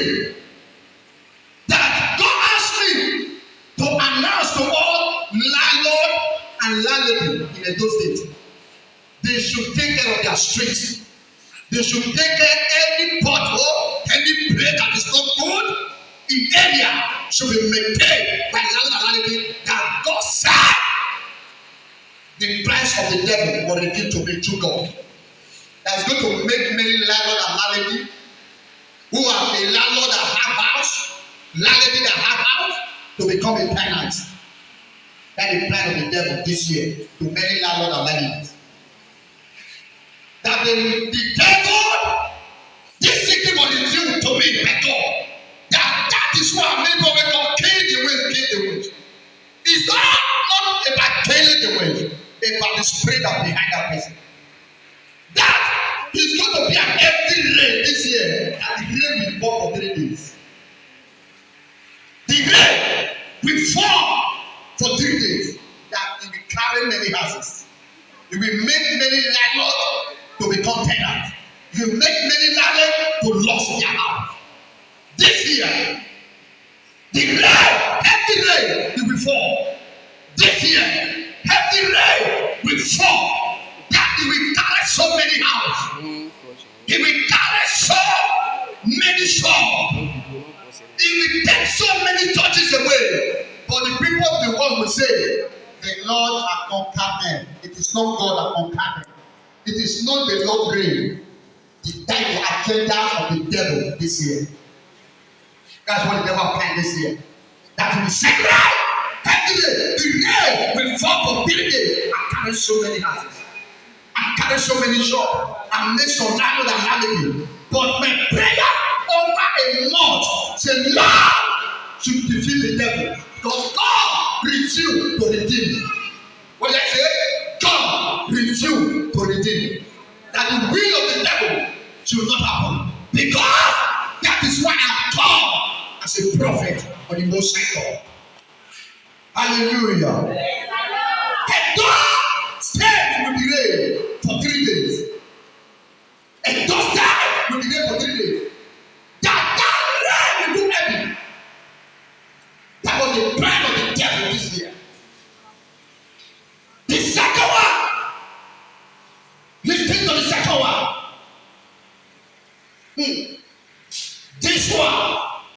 decree that God asked me to announce to all landlord and landlady in Edo State. They should take care of their streets. They should take care of any pothole, any place that is not good in area should be maintained by landlord and landlady that God said. The plans of the devil will reveal to me through God. That's going to make many landlord and landlady who are a landlord that have house, landlady that have house, to become a tenant. That's the plan of the devil this year to many landlord and landladies. That the devil, this city was revealed to me by God. That is why many people call kill the witch. It's not about killing the witch. About the spirit that behind that person. That is going to be an every rain this year, and the rain will fall for 3 days. The rain will fall for 3 days. That it will carry many houses. It will make many landlords to become tenants. It will make many landlords to lose their house. This year, the rain, every rain, it will fall. This year, heavy rain will fall that it will carry so many houses. It will carry so many souls. It will take so many churches away. But the people of the world will say, the Lord has conquered them. It is not God that conquered them. It is not the Lord reign. That is the agenda of the devil this year. That's what the devil planned this year. That will be sacred. The rain will fall for 3 days and carry so many houses and carry so many shops and make some landlord and landlady. But my prayer over a month say, Lord, should defeat the devil because God refused to redeem. What I say? God refused to redeem. That the will of the devil should not happen because that is why I'm called as a prophet of the Most High God. Hallelujah. And God said will be rain for 3 days. And God said will be rain for 3 days. That rain will do everything. That was the plan of the devil this year. The second one. Listen to the second one.